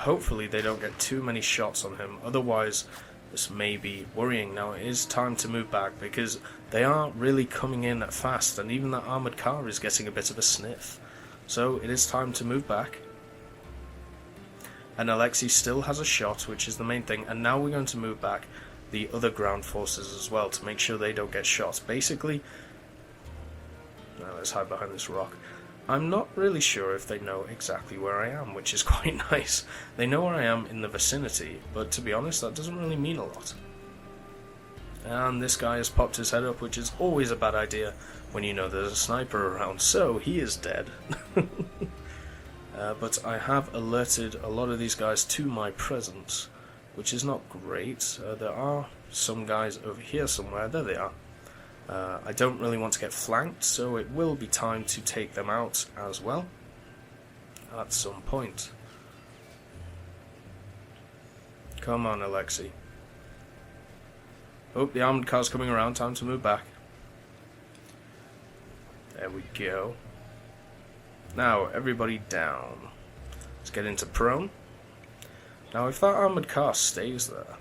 hopefully they don't get too many shots on him, otherwise this may be worrying. Now it is time to move back because they are really coming in fast, and even that armoured car is getting a bit of a sniff. So it is time to move back. And Alexei still has a shot, which is the main thing, and now we're going to move back the other ground forces as well to make sure they don't get shot. Basically, let's hide behind this rock. I'm not really sure if they know exactly where I am, which is quite nice. They know where I am in the vicinity, but to be honest, that doesn't really mean a lot. And this guy has popped his head up, which is always a bad idea when you know there's a sniper around, so he is dead. But I have alerted a lot of these guys to my presence, which is not great. There are some guys over here somewhere. There they are. I don't really want to get flanked, so it will be time to take them out as well at some point. Come on, Alexei. Oh, the armoured car's coming around. Time to move back. There we go. Now, everybody down. Let's get into prone. Now, if that armoured car stays there,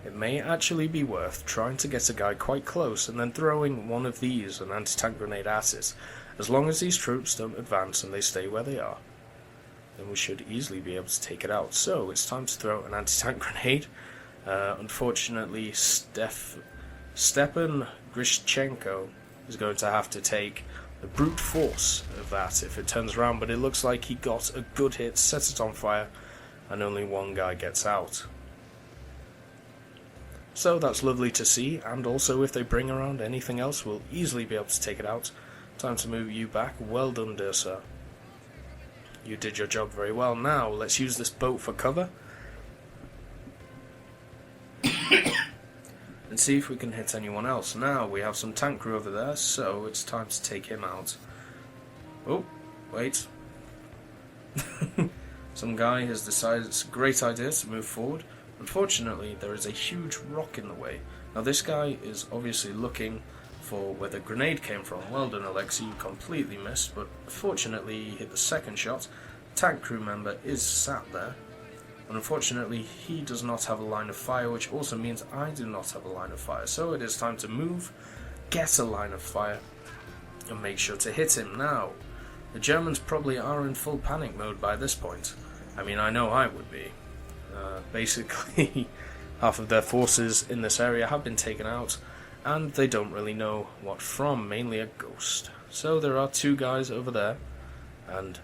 it may actually be worth trying to get a guy quite close and then throwing one of these, an anti-tank grenade, at it. As long as these troops don't advance and they stay where they are, then we should easily be able to take it out. So it's time to throw an anti-tank grenade. Unfortunately, Stepan Grishchenko is going to have to take the brute force of that if it turns around, but it looks like he got a good hit, set it on fire, and only one guy gets out. So that's lovely to see, and also if they bring around anything else, we'll easily be able to take it out. Time to move you back. Well done, dear sir. You did your job very well. Now, let's use this boat for cover. And see if we can hit anyone else. Now, we have some tank crew over there, so it's time to take him out. Oh, wait. Some guy has decided it's a great idea to move forward. Unfortunately, there is a huge rock in the way. Now, this guy is obviously looking for where the grenade came from. Well done, Alexei, you completely missed, but fortunately, he hit the second shot. Tank crew member is sat there. And unfortunately, he does not have a line of fire, which also means I do not have a line of fire. So it is time to move, get a line of fire, and make sure to hit him. Now, the Germans probably are in full panic mode by this point. I mean, I know I would be. Basically, half of their forces in this area have been taken out, and they don't really know what from, mainly a ghost. So there are two guys over there, and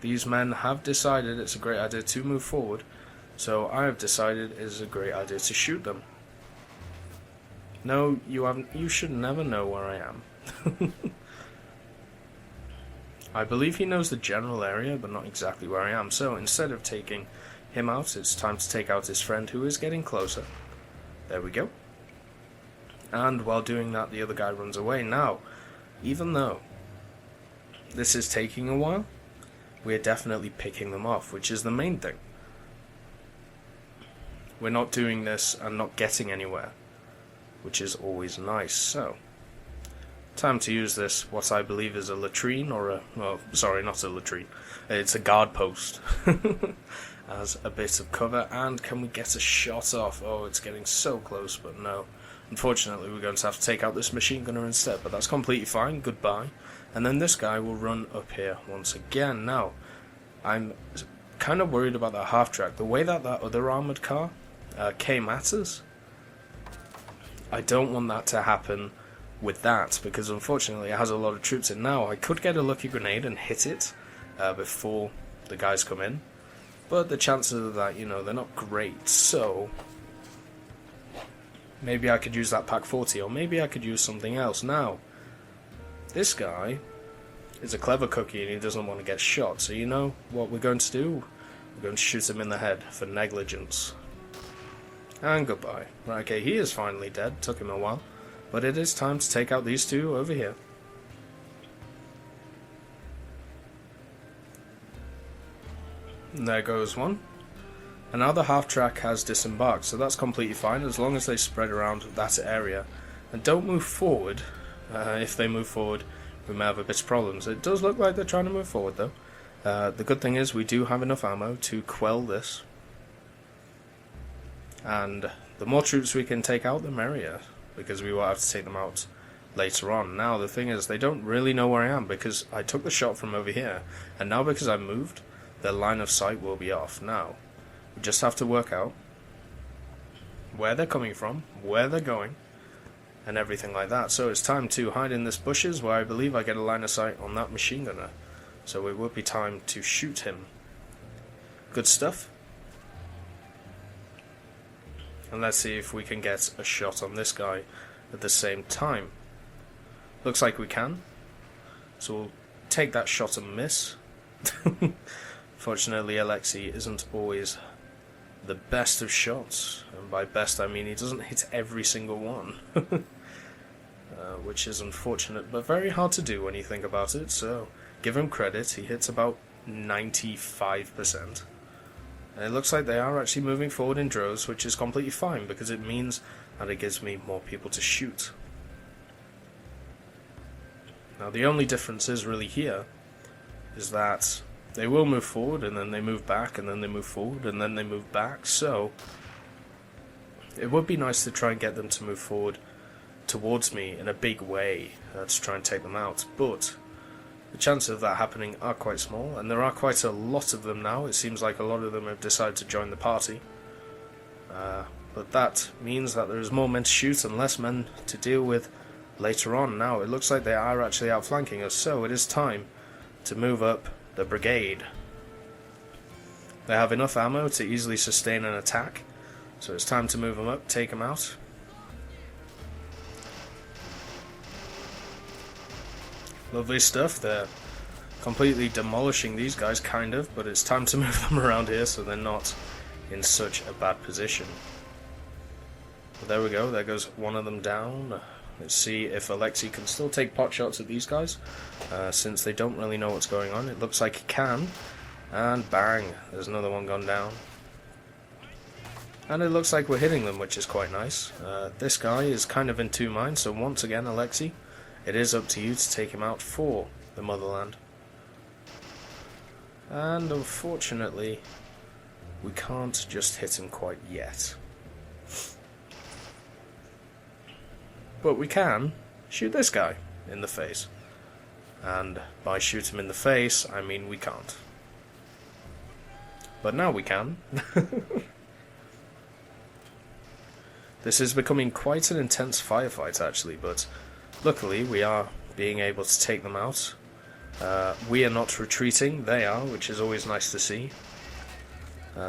these men have decided it's a great idea to move forward, so I have decided it is a great idea to shoot them. No, you haven't. You should never know where I am. I believe he knows the general area, but not exactly where I am, so instead of taking him out, it's time to take out his friend who is getting closer. There we go. And while doing that, the other guy runs away. Now, even though this is taking a while, we're definitely picking them off, which is the main thing. We're not doing this and not getting anywhere, which is always nice. So, time to use this, what I believe is a latrine, or a, well, sorry, not a latrine, it's a guard post, as a bit of cover. And can we get a shot off? Oh, it's getting so close, but no. Unfortunately, we're going to have to take out this machine gunner instead, but that's completely fine. Goodbye. And then this guy will run up here once again. Now, I'm kind of worried about that half-track. The way that other armoured car came at us, I don't want that to happen with that, because unfortunately it has a lot of troops in. Now, I could get a lucky grenade and hit it before the guys come in, but the chances of that, you know, they're not great. So maybe I could use that Pack 40, or maybe I could use something else. Now, this guy is a clever cookie and he doesn't want to get shot, so you know what we're going to do? We're going to shoot him in the head for negligence. And goodbye. Right, okay, he is finally dead. Took him a while. But it is time to take out these two over here. And there goes one. And now the half-track has disembarked, so that's completely fine as long as they spread around that area. And don't move forward. If they move forward, we may have a bit of problems. It does look like they're trying to move forward, though. The good thing is we do have enough ammo to quell this. And the more troops we can take out, the merrier, because we will have to take them out later on. Now, the thing is, they don't really know where I am, because I took the shot from over here, and now because I moved, their line of sight will be off. Now, we just have to work out where they're coming from, where they're going, and everything like that. So it's time to hide in this bushes, where I believe I get a line of sight on that machine gunner. So it will be time to shoot him. Good stuff. And let's see if we can get a shot on this guy at the same time. Looks like we can. So we'll take that shot and miss. Fortunately, Alexei isn't always the best of shots. And by best, I mean he doesn't hit every single one. Which is unfortunate, but very hard to do when you think about it. So give him credit, he hits about 95%. And it looks like they are actually moving forward in droves, which is completely fine, because it means that it gives me more people to shoot. Now the only difference is really here, is that they will move forward, and then they move back, and then they move forward, and then they move back, so it would be nice to try and get them to move forward towards me in a big way, to try and take them out, but the chances of that happening are quite small, and there are quite a lot of them now. It seems like a lot of them have decided to join the party. But that means that there is more men to shoot and less men to deal with later on. Now, it looks like they are actually outflanking us, so it is time to move up the brigade. They have enough ammo to easily sustain an attack, so it's time to move them up, take them out. Lovely stuff. They're completely demolishing these guys, kind of, but it's time to move them around here so they're not in such a bad position. But there we go, there goes one of them down. Let's see if Alexei can still take pot shots at these guys, since they don't really know what's going on. It looks like he can, and bang, there's another one gone down. And it looks like we're hitting them, which is quite nice. This guy is kind of in two minds, so once again, Alexei, it is up to you to take him out for the motherland. And unfortunately, we can't just hit him quite yet. But we can shoot this guy in the face. And by shoot him in the face, I mean we can't. But now we can. This is becoming quite an intense firefight actually, but luckily we are being able to take them out. We are not retreating, they are, which is always nice to see.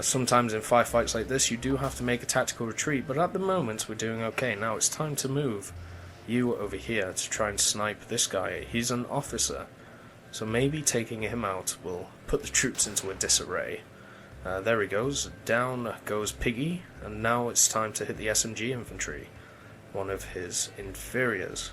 Sometimes in firefights like this you do have to make a tactical retreat, but at the moment we're doing okay. Now it's time to move you over here to try and snipe this guy. He's an officer, so maybe taking him out will put the troops into a disarray. There he goes, down goes Piggy, and now it's time to hit the SMG infantry, one of his inferiors.